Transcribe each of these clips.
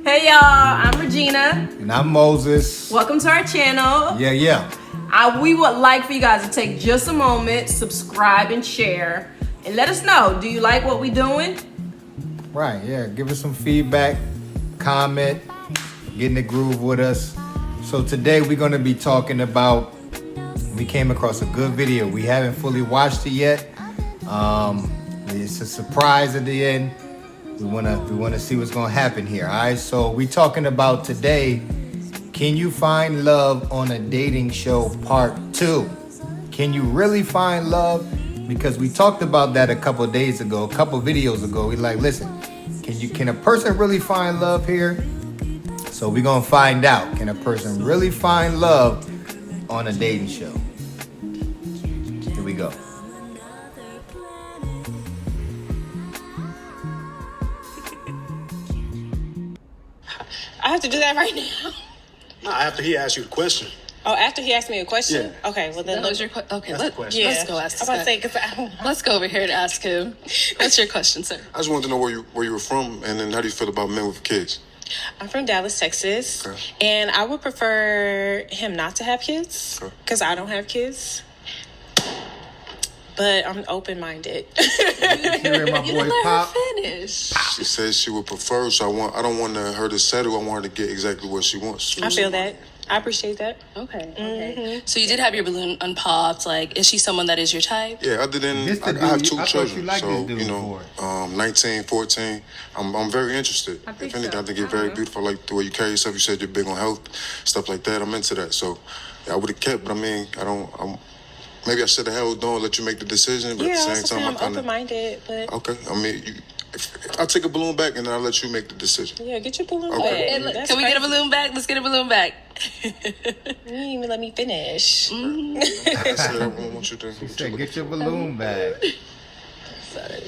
Hey y'all, I'm Regina. And I'm Moses. Welcome to our channel. Yeah. We would like for you guys to take just a moment, subscribe and share, and let us know, do you like what we're doing? Right, yeah. Give us some feedback, comment, get in the groove with us. So today we're going to be talking about, we came across a good video. We haven't fully watched it yet. It's a surprise at the end. We wanna see what's gonna happen here. All right, so we talking about today, can you find love on a dating show part 2? Can you really find love? Because we talked about that a couple of days ago, a couple of videos ago. We like, listen, can a person really find love here? So we're gonna find out, can a person really find love on a dating show? Here we go. I have to do that right now. No, after he asked you the question. Oh, after he asked me a question? Yeah. Okay, well then. That was your question? Okay, That's the question. Yeah. let's go ask this I'm about to guy. say, because I don't know. Let's go over here and ask him. What's your question, sir? I just wanted to know where you were from, and then how do you feel about men with kids? I'm from Dallas, Texas. Okay. And I would prefer him not to have kids Okay. because I don't have kids. But I'm open-minded. Hearing my You boy didn't let Pop. her finish. She says she would prefer, so I don't want her to settle. I want her to get exactly what she wants. I feel that. I appreciate that. Okay. So you did have your balloon unpopped. Like, is she someone that is your type? Yeah, other than This the I have dude- 2 I thought children, you liked so this dude 19, 14. I'm very interested. I think If anything, so. I think you're very beautiful. I like the way you carry yourself. You said you're big on health, stuff like that. I'm into that. So yeah, I would have kept, but I mean, maybe I should have held on, let you make the decision. But Yeah, at the I same also time, I'm I kind of open-minded, but okay. I mean, if I take a balloon back, and then I'll let you make the decision. yeah, get your balloon Okay. back. That's Can we get a crazy. balloon back? Let's get a balloon back. You didn't even let me finish. I said I want you to. She said, get your balloon back. Sorry.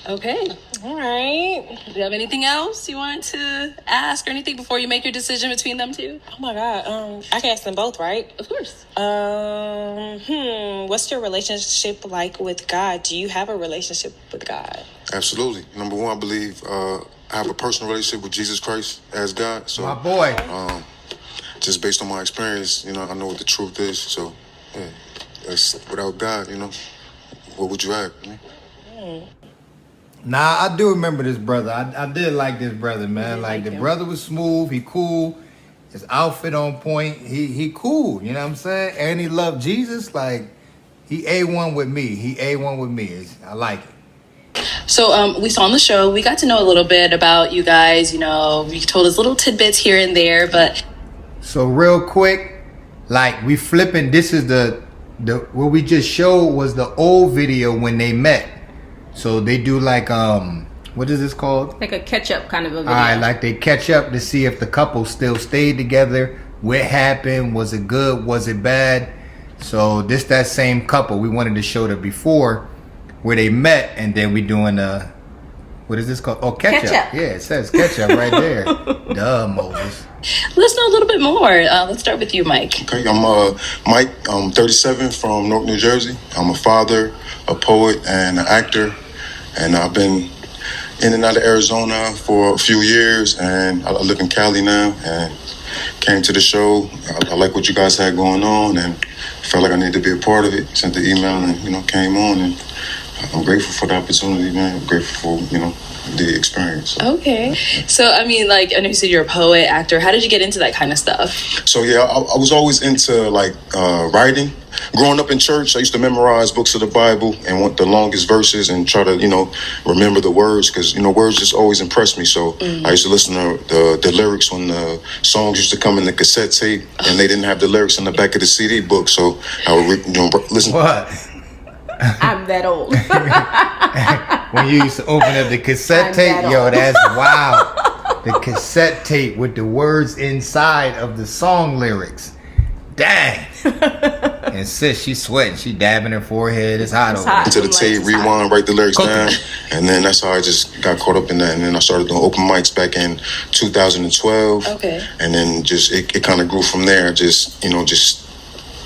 Okay. All right. Do you have anything else you want to ask or anything before you make your decision between them two? Oh my God. I can ask them both, right? Of course. What's your relationship like with God? Do you have a relationship with God? Absolutely. Number one, I believe I have a personal relationship with Jesus Christ as God. So My boy. just based on my experience, I know what the truth is. So yeah, without God, what would you have? Nah, I do remember this brother. I did like this brother, man. Like the brother was smooth. He cool. His outfit on point. He cool. You know what I'm saying? And he loved Jesus. Like he A1 with me. He A1 with me. I like it. So we saw on the show, we got to know a little bit about you guys. You told us little tidbits here and there, but So real quick, like we flipping. This is the what we just showed was the old video when they met. So they do like what is this called? Like a catch-up kind of a video. All right, like they catch up to see if the couple still stayed together. What happened? Was it good? Was it bad? So that same couple. We wanted to show the before where they met, and then we doing what is this called? Oh, catch up. Catch-up. Yeah, it says catch up right there. Duh, Moses. let's know a little bit more. Let's start with you, Mike. Okay, I'm Mike. I'm 37 from Newark, New Jersey. I'm a father, a poet, and an actor. And I've been in and out of Arizona for a few years, and I live in Cali now. And came to the show. I like what you guys had going on, and felt like I needed to be a part of it. Sent the email, and came on. And I'm grateful for the opportunity, man. I'm grateful for the experience. Okay. So, I mean, I know you said you're a poet, actor. How did you get into that kind of stuff? So yeah, I was always into writing. Growing up in church, I used to memorize books of the Bible and want the longest verses and try to remember the words because words just always impressed me. So I used to listen to the lyrics when the songs used to come in the cassette tape and they didn't have the lyrics in the back of the CD book. So I would listen. What? I'm that old. When you used to open up the cassette I'm tape, that yo, old. that's wow. The cassette tape with the words inside of the song lyrics. Dang. And sis, she sweating. She dabbing her forehead. It's hot over hot. To the Like, tape, it's rewind, write the lyrics Cook. down, and then that's how I just got caught up in that. And then I started doing open mics back in 2012. Okay. And then just it kind of grew from there. Just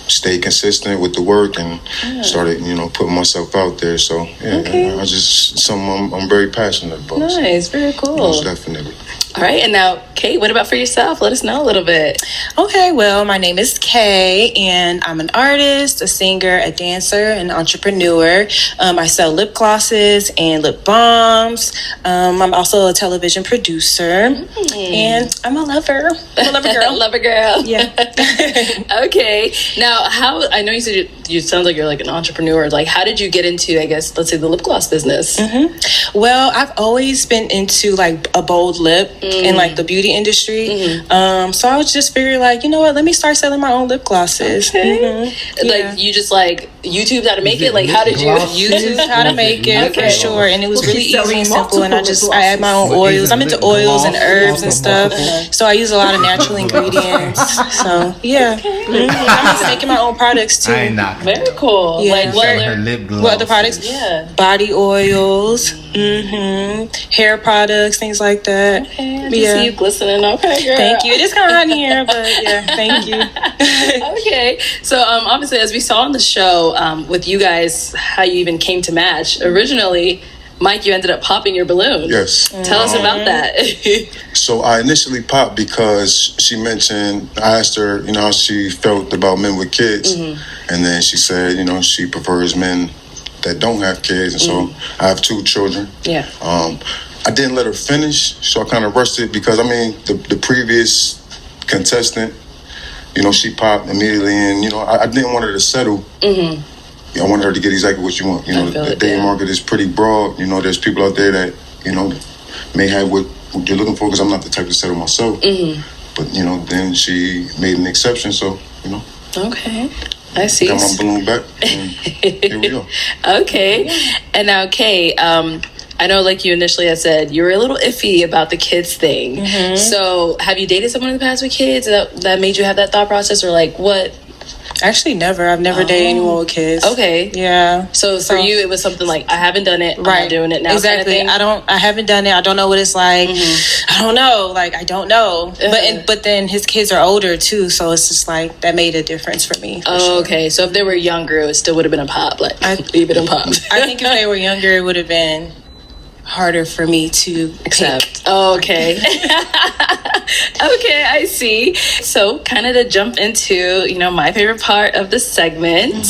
stayed consistent with the work and started putting myself out there. So yeah, Okay. I just something I'm very passionate about. Nice. Very cool. Most definitely. All right, and now, Kate, what about for yourself? Let us know a little bit. Okay, well, my name is Kay, and I'm an artist, a singer, a dancer, an entrepreneur. I sell lip glosses and lip balms. I'm also a television producer, and I'm a lover. I'm a lover girl. Lover girl. Yeah. Okay. Now, how, I know you said you sound like you're like an entrepreneur. Like, how did you get into, I guess, let's say the lip gloss business? Well, I've always been into like a bold lip in like the beauty industry. So I was just figuring like, you know what, let me start selling my own lip glosses. Like, you just like YouTubed how to make it? Like, how did you? YouTube how to make it for sure, and it was really she's easy selling and simple. And multiple I add my own But oils. isn't I'm into lip oils and gloss herbs and also stuff. multiple? So I use a lot of natural ingredients. So yeah, I'm into making my own products too. I ain't knocking. Very cool. Yeah. Like, what Selling her other? lip gloss. What other products? Yeah. Body oils, hair products, things like that. Okay, I just see you glistening. Okay, girl. Thank you. It is kind of hot in here, but yeah, thank you. Okay, so obviously, as we saw on the show, with you guys, how you even came to match. Originally, Mike, you ended up popping your balloon. Yes. Tell us about that. So I initially popped because she mentioned, I asked her, you know, how she felt about men with kids. And then she said, you know, she prefers men that don't have kids. And so I have 2 children. Yeah. I didn't let her finish, so I kind of rushed it because, I mean, the previous contestant, you know, she popped immediately. And, you know, I didn't want her to settle. I wanted her to get exactly what you want. You know, the dating market is pretty broad. You know, there's people out there that, you know, may have what you're looking for, because I'm not the type to settle myself. But, you know, then she made an exception, so, you know. Okay. I see. Got my balloon back, and here we go. Okay. And now, Kay, I know, like you initially had said, you were a little iffy about the kids thing. So have you dated someone in the past with kids that made you have that thought process, or like what? Actually, never. I've never dated anyone with kids. Okay. Yeah. So for you, it was something like, I haven't done it. I'm not doing it now. Exactly. Kind of thing? I haven't done it. I don't know what it's like. I don't know. Like, I don't know. But then his kids are older too, so it's just like that made a difference for me. For sure. Okay. So if they were younger, it still would have been a pop. Like, leave it in pop. I think if they were younger, it would have been harder for me to accept. Okay. Okay, I see. So kind of to jump into, you know, my favorite part of the segment.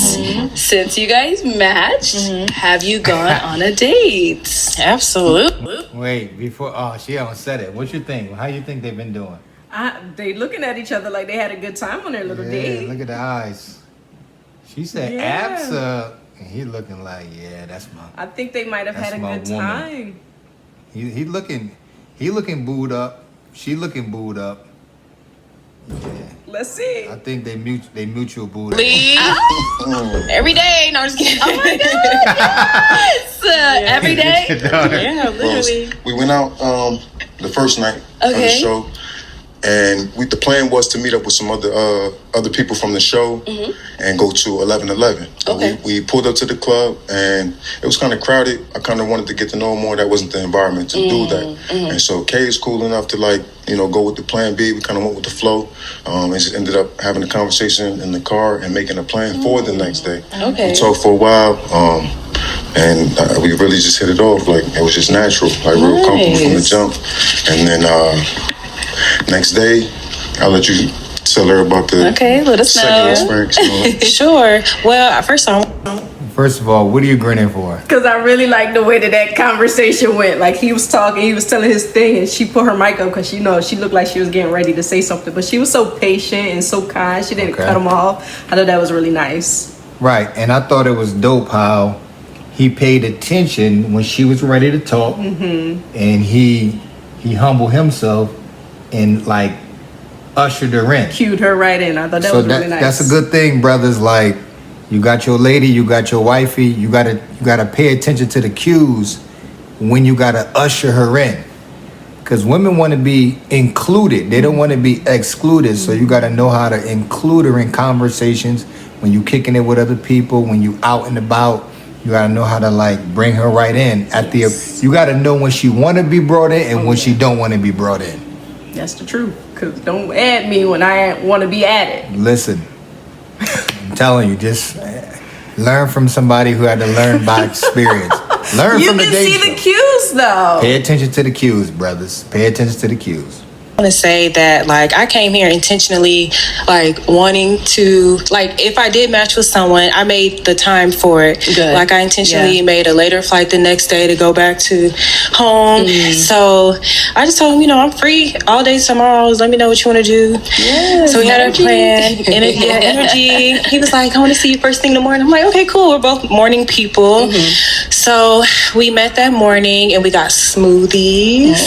Since you guys matched, have you gone on a date? Absolutely. Wait, before she haven't said it. What you think? How you think they've been doing? They looking at each other like they had a good time on their little date. Look at the eyes. She said Yeah. and he looking like, yeah, that's my. I think they might have That's had a my good woman. time. He looking booed up. She looking booed up. Yeah, Let's see. I think they mutual booed up. Every day. No, I'm just kidding. Oh my God, yes! Every day? Yeah, literally. We went out the first night of the show, and the plan was to meet up with some other people from the show and go to 1111. Okay. We pulled up to the club, and it was kind of crowded. I kind of wanted to get to know more. That wasn't the environment to do that. And so Kay is cool enough to, like, you know, go with the plan B. We kind of went with the flow, and just ended up having a conversation in the car and making a plan for the next day. Okay. We talked for a while, and we really just hit it off. Like, it was just natural, like real comfortable from the jump. And then next day, I'll let you tell her about the let us second know. experience. You know? Sure. Well, First of all, what are you grinning for? Because I really like the way that conversation went. Like, he was talking, he was telling his thing, and she put her mic up because, you know, she looked like she was getting ready to say something. But she was so patient and so kind. She didn't cut him off. I thought that was really nice. Right, and I thought it was dope how he paid attention when she was ready to talk, and he humbled himself and, like, ushered her in. Cued her right in. I thought that was really nice. That's a good thing, brothers. Like, you got your lady, you got your wifey, you gotta pay attention to the cues when you gotta usher her in. Because women want to be included. They don't want to be excluded. So you gotta know how to include her in conversations when you kicking it with other people, when you out and about. You gotta know how to, like, bring her right in. You gotta know when she wanna be brought in and when she don't wanna be brought in. That's the truth. Because don't add me when I want to be added. Listen, I'm telling you, just learn from somebody who had to learn by experience. Learn You from the can dating see the show. cues though. Pay attention to the cues, brothers. Pay attention to the cues. I want to say that like I came here intentionally like wanting to like if I did match with someone I made the time for it. Good. Like I intentionally Yeah. made a later flight the next day to go back to home. So I just told him, you know, I'm free all day tomorrow. Let me know what you want to do. Yes, So we had energy. a plan. Energy. He was like, I want to see you first thing in the morning. I'm like, okay, cool. We're both morning people. So we met that morning and we got smoothies.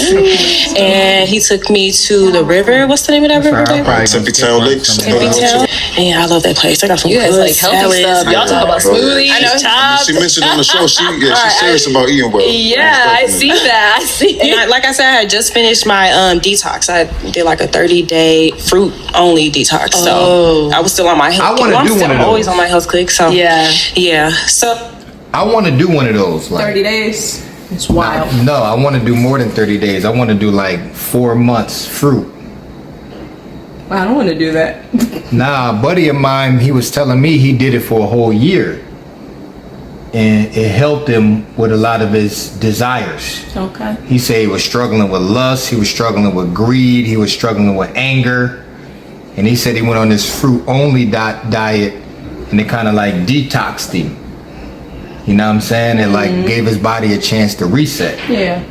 And he took me to the river. What's the name of that river? babe? Tempe Town Lakes. Tempe Town. Yeah, I love that place. I got some You guys good like healthy salads. stuff. Y'all talk about smoothies, I know. chops. She mentioned on the show, she's serious about eating well. Yeah, I see that. I see. And like I said, I had just finished my detox. I did like a 30-day fruit only detox. So I was still on my health. I wanna do one of I'm always those. on my health click. So Yeah. So I want to do one of those. Like, 30 days. It's wild. no, I want to do more than 30 days. I want to do like 4 months fruit. I don't want to do that. Nah, a buddy of mine, he was telling me he did it for a whole year. And it helped him with a lot of his desires. Okay. He said he was struggling with lust, he was struggling with greed, he was struggling with anger. And he said he went on this fruit only diet and it kind of like detoxed him. You know what I'm saying? It like gave his body a chance to reset. Yeah.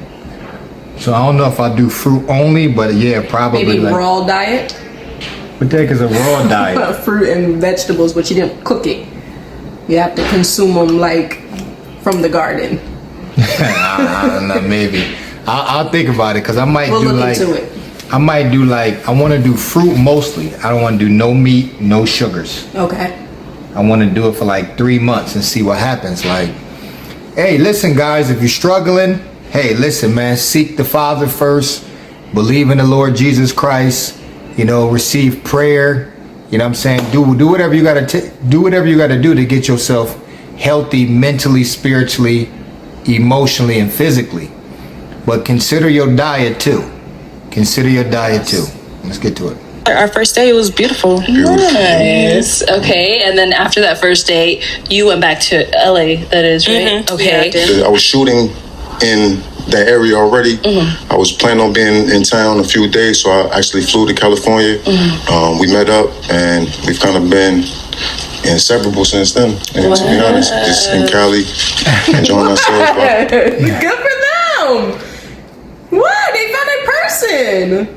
So I don't know if I do fruit only, but yeah, probably Maybe like, raw diet. what the heck is a raw diet? Fruit and vegetables, but you didn't cook it. You have to consume them like from the garden. I don't know, maybe. I'll think about it because I might We'll do look like into it. I might do like I want to do fruit mostly. I don't want to do no meat, no sugars. Okay. I want to do it for like 3 months and see what happens. Like, hey, listen, guys, if you're struggling, hey, listen, man, seek the Father first. Believe in the Lord Jesus Christ. You know, receive prayer. You know what I'm saying? Do whatever you gotta do whatever you gotta do to get yourself healthy mentally, spiritually, emotionally, and physically. But consider your diet too. Consider your diet too. Let's get to it. our first day, it was beautiful. Nice. Okay, and then after that first date, you went back to LA. That is right. Yeah, I Okay. did. I was shooting in that area already. I was planning on being in town a few days, so I actually flew to California. We met up, and we've kind of been inseparable since then. And to be honest, just in Cali, enjoying ourselves. Good for them. What? They found a person.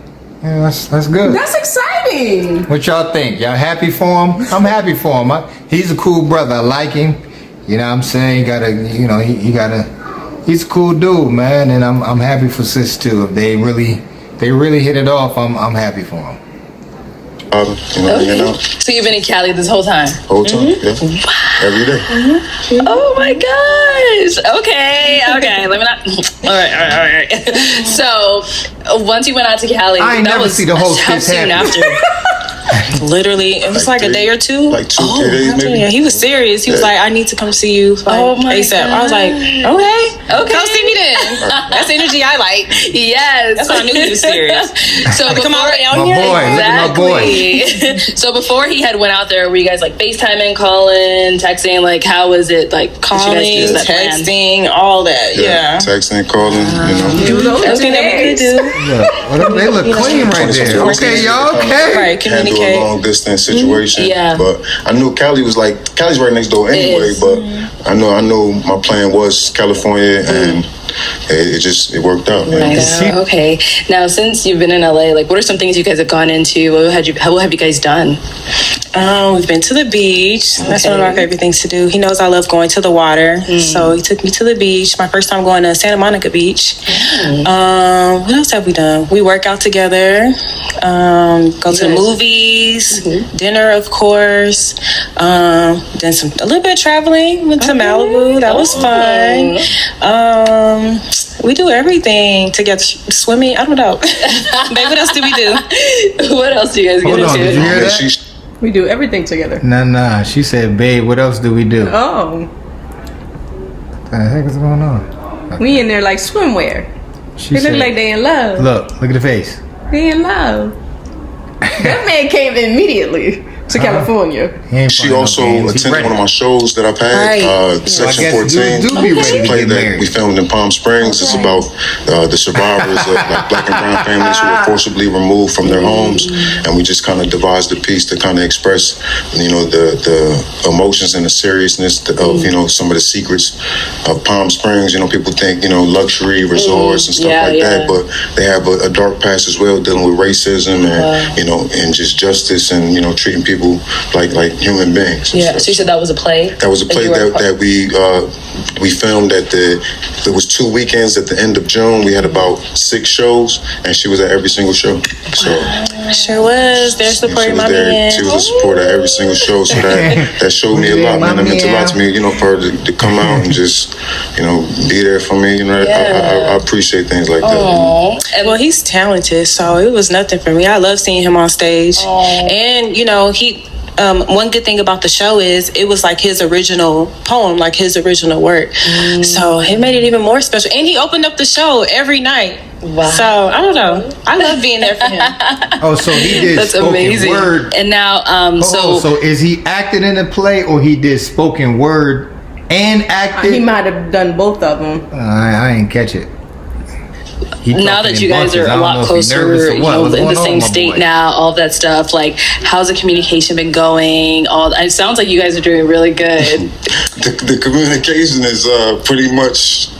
Yeah, that's good. That's exciting. What y'all think? Y'all happy for him? I'm happy for him. He's a cool brother. I like him. You know what I'm saying? He's a cool dude, man. And I'm happy for sis too. If they really hit it off, I'm happy for him. Hanging out So you've been in Cali this whole time? whole time, yeah, every day. Oh my gosh. Okay. Let me not. All right. So once you went out to Cali, I ain't that never was see the whole how skit soon happen. after? Literally, it was like a day or two. Like 2-3 days, maybe. Yeah, he was serious. He was Yeah. like, "I need to come see you." Like, Oh my ASAP. I was like, "Okay, Okay. come see me then." That's the energy I like. Yes. That's why I knew he was serious. So Come before, on down My here. boy, look at my boy. Exactly. So before he had went out there, were you guys like FaceTiming, calling, texting? Like, how was it? Like, did Calling, you guys use that plan? texting, all that. Yeah. Texting, calling, Do those Everything that we could do. They look clean right there. Okay, y'all. Okay. Right, handle a communicate. long distance situation. Yeah. But I knew Cali's right next door anyway. is. But I know my plan was California, and it worked out. man. Nice. Okay. Now, since you've been in LA, like, what are some things you guys have gone into? What have you guys done? We've been to the beach. That's one of our favorite things to do. He knows I love going to the water, so he took me to the beach. My first time going to Santa Monica Beach. What else have we done? We work out together. Go to the movies, dinner, of course. Done a little bit of traveling. Went to Malibu. That was fun. We do everything together. Swimming. I don't know. Babe, what else do we do? What else do you guys get Hold on, did you into? hear Yeah, that? she We do everything together. Nah. She said, babe, what else do we do? Oh, What the heck is going on? we in there like swimwear. She They look like they in love. look at the face. They in love. That man came immediately. to California. She also attended one of my shows that I've had, Section 14. We filmed in Palm Springs. It's about the survivors of like Black and brown families who were forcibly removed from their homes, and we just kind of devised a piece to kind of express, the emotions and the seriousness of some of the secrets of Palm Springs. People think luxury resorts and stuff that, but they have a dark past as well, dealing with racism and and just justice and treating people like human beings. Yeah. So you said that was a play. That was a play that we filmed it was 2 weekends at the end of June. We had about 6 shows, and she was at every single show. So sure was. They're supporting my man. She was a supporter at every single show. So that showed me a lot, man. That meant a lot to me. For her to come out and just be there for me. I appreciate things like that. And well, he's talented, so it was nothing for me. I love seeing him on stage, and he. One good thing about the show is it was like his original poem, like his original work. So it made it even more special. And he opened up the show every night. Wow. So I don't know. I love being there for him. Oh, so he did That's spoken amazing. word. And now, so is he acting in the play, or he did spoken word and acted? He might have done both of them. I didn't catch it. Now that you guys are a lot closer, in the same state now, all that stuff, like how's the communication been going? It sounds like you guys are doing really good. The communication is pretty much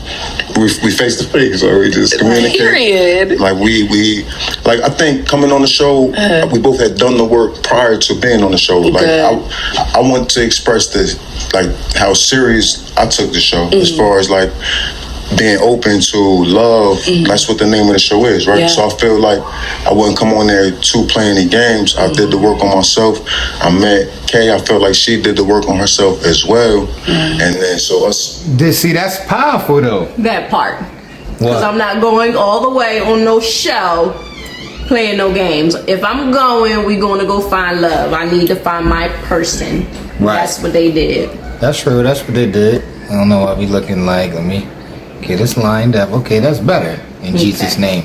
we face to face, so we just communicate. Period. Like we I think coming on the show, we both had done the work prior to being on the show. Like I want to express this, like how serious I took the show as far as like being open to love. That's what the name of the show is, right? So I feel like I wouldn't come on there to play any games. I did the work on myself. I met Kay. I felt like she did the work on herself as well. And then so us. See, that's powerful though. That part. Because I'm not going all the way on no show playing no games. If I'm going, we're going to go find love. I need to find my person. Right. That's what they did. That's true. That's what they did. I don't know what I be looking like. Let me get this lined up. Okay, that's better in Jesus' name.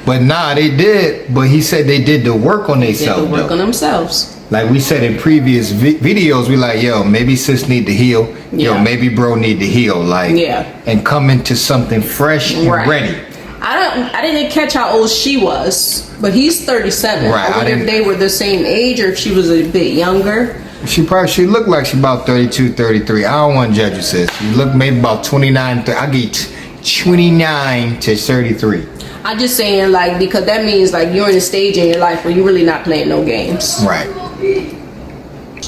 But they did. But he said they did the work on themselves. They did the work on themselves. Like we said in previous videos, we like, maybe sis need to heal. Maybe bro need to heal. Like, and come into something fresh and ready. I didn't catch how old she was, but he's 37. Right. I wonder if they were the same age or if she was a bit younger. She looked like she about 32, 33. I don't want to judge you, sis. You look maybe about 29. I get 29 to 33. I'm just saying, like, because that means like you're in a stage in your life where you're really not playing no games. Right.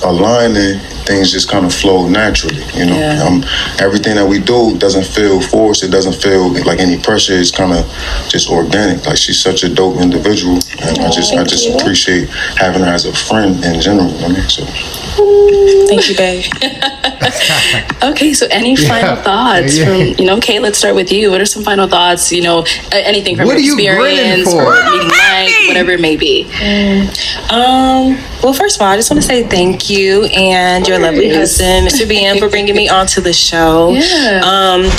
Aligning, things just kind of flow naturally, everything that we do doesn't feel forced. It doesn't feel like any pressure. It's kind of just organic. Like she's such a dope individual, and I just appreciate having her as a friend in general. So thank you, babe. Okay, so any final thoughts from Kay? Let's start with you. What are some final thoughts? Anything from your experience or meeting Mike, whatever it may be. Well, first of all, I just want to say thank you and your lovely husband, Mr. BM, for bringing me onto the show.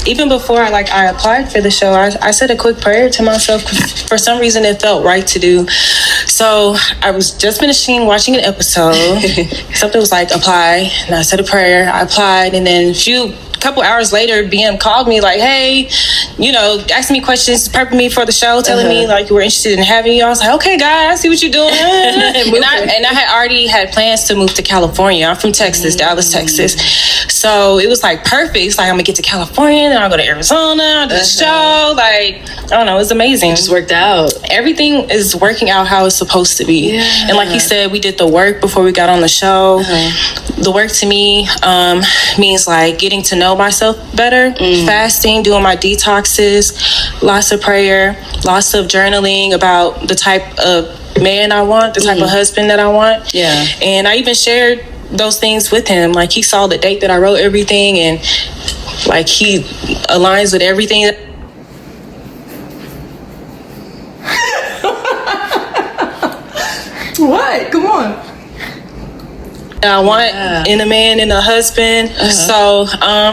Even before I applied for the show, I said a quick prayer to myself. For some reason, it felt right to do. So I was just finishing watching an episode. Something was like, apply. And I said a prayer. I applied. And then couple hours later, BM called me like, hey, asking me questions, prepping me for the show, telling me like you were interested in having you. I was like, okay, God, I see what you're doing. and I had already had plans to move to California. I'm from Texas, Dallas, Texas. So it was like perfect. It's like I'm gonna get to California, then I'll go to Arizona, I'll do the show. Like, I don't know, it was amazing. It just worked out. Everything is working out how it's supposed to be. And like he said, we did the work before we got on the show. The work to me means like getting to know myself better, fasting, doing my detoxes, lots of prayer, lots of journaling about the type of man I want, the type of husband that I want. And I even shared those things with him. Like he saw the date that I wrote everything, and like he aligns with everything. What? Come on. I want in a man and a husband. So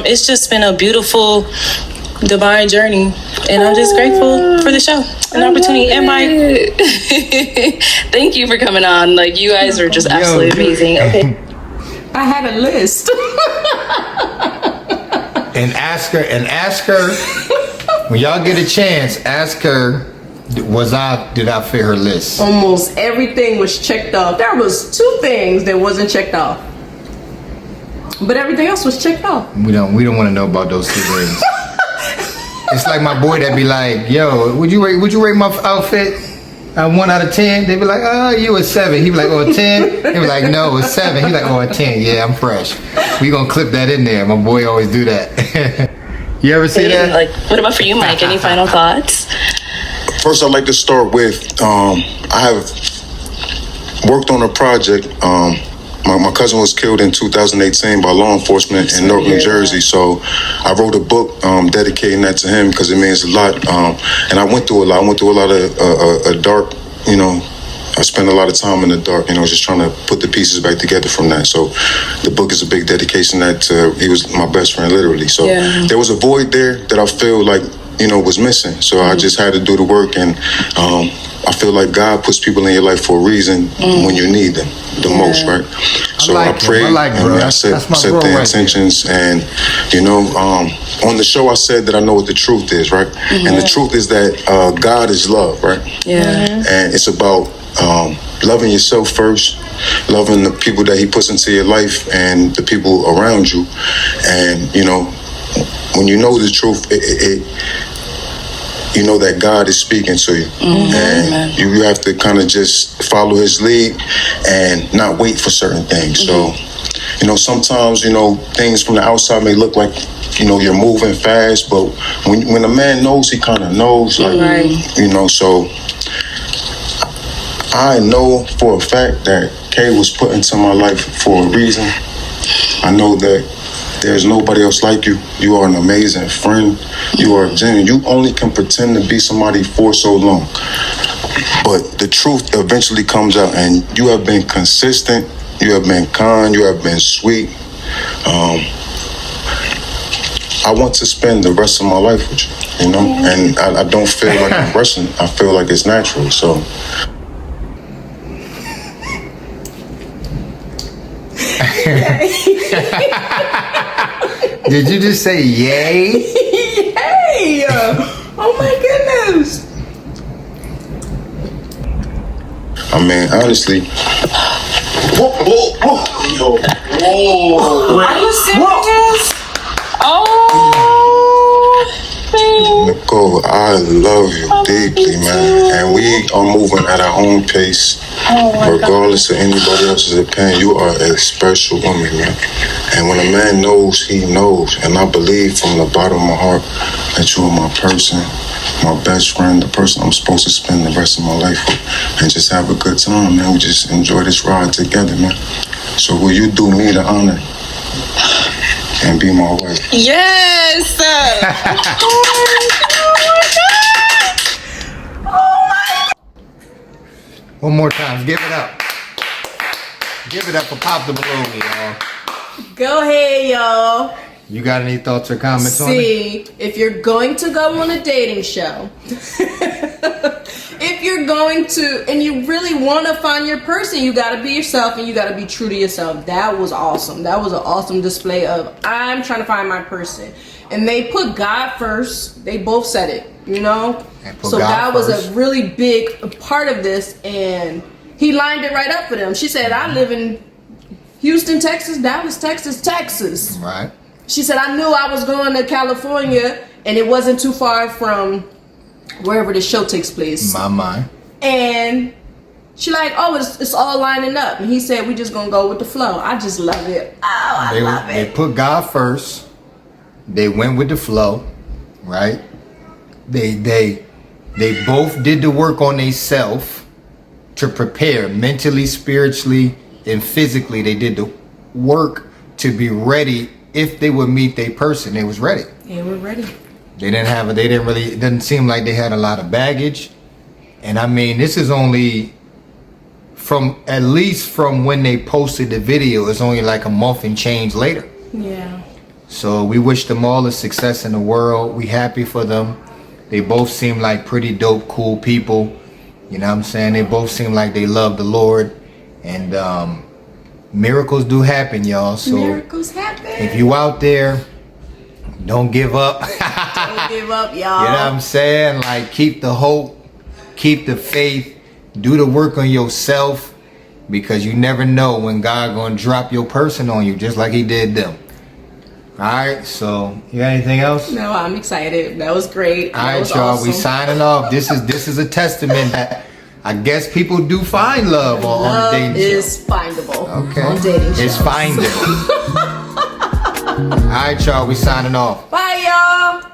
it's just been a beautiful divine journey, and I'm just grateful for the show. an opportunity. And Mike, thank you for coming on. Like, you guys are just absolutely amazing. Okay. I had a list. And ask her when y'all get a chance, ask her, did I fit her list? Almost everything was checked off. There was 2 things that wasn't checked off, but everything else was checked off. We don't want to know about those 2 things. It's like my boy that be like, yo, would you rate my outfit 1 out of 10? They be like, oh, you a 7. He be like, oh, a 10. They be like, no, a 7. He like, oh, a 10. Yeah, I'm fresh. We gonna clip that in there. My boy always do that. You ever see that? Like, what about for you, Mike? Any final thoughts? First, I'd like to start with I have worked on a project. My cousin was killed in 2018 by law enforcement in Newark, New Jersey. So I wrote a book dedicating that to him because it means a lot. And I went through a lot. I went through a lot of dark, I spent a lot of time in the dark, just trying to put the pieces back together from that. So the book is a big dedication that he was my best friend, literally. So there was a void there that I feel like, was missing. So I just had to do the work. And I feel like God puts people in your life for a reason when you need them the most, right? So I prayed and I set the intentions. And, on the show I said that I know what the truth is, right? And the truth is that God is love, right? Yeah. And it's about loving yourself first, loving the people that he puts into your life and the people around you. And, when you know the truth, you know that God is speaking to you. And you have to kind of just follow his lead and not wait for certain things. So, sometimes, things from the outside may look like, you're moving fast, but when a man knows, he kind of knows, like, so I know for a fact that Kay was put into my life for a reason. I know that there's nobody else like you. You are an amazing friend. You are genuine. You only can pretend to be somebody for so long. But the truth eventually comes out, and you have been consistent. You have been kind. You have been sweet. I want to spend the rest of my life with you, And I don't feel like I'm rushing. I feel like it's natural, so... Did you just say yay? Yay! Oh my goodness! I mean, honestly. Are you serious? Nicole, I love you deeply, man. And we are moving at our own pace. Regardless of anybody else's opinion, you are a special woman, man. And when a man knows, he knows. And I believe from the bottom of my heart that you are my person, my best friend, the person I'm supposed to spend the rest of my life with. And just have a good time, man. We just enjoy this ride together, man. So will you do me the honor and be my wife? Yes! One more time. Give it up. Give it up for Pop the Balloon, y'all. Go ahead, y'all. You got any thoughts or comments on it? See, if you're going to go on a dating show, if you're going to, and you really want to find your person, you got to be yourself and you got to be true to yourself. That was awesome. That was an awesome display of, I'm trying to find my person. And they put God first. They both said it, So God was a really big part of this, and he lined it right up for them. She said, I live in Houston, Texas, Dallas, Texas. Right. She said, I knew I was going to California, and it wasn't too far from wherever the show takes place. My mind. And she like, oh, it's all lining up. And he said, we just gonna go with the flow. I just love it. Oh, I love it. They put God first. They went with the flow, right? They both did the work on themselves to prepare mentally, spiritually, and physically. They did the work to be ready. If they would meet their person, they was ready. They were ready. It didn't seem like they had a lot of baggage. And I mean, this is only at least from when they posted the video, it's only like a month and change later. Yeah. So we wish them all the success in the world. We happy for them. They both seem like pretty dope, cool people. You know what I'm saying? They both seem like they love the Lord. And miracles do happen, y'all. So miracles happen. if you out there, don't give up. Don't give up, y'all. You know what I'm saying? Like, keep the hope, keep the faith, do the work on yourself, because you never know when God gonna drop your person on you, just like he did them. All right, so you got anything else? No, I'm excited. That was great. All right, y'all, awesome. we signing off. This is a testament that I guess people do find love on the dating show. Is findable. Okay, On dating shows. it's findable. All right, y'all, we signing off. Bye, y'all.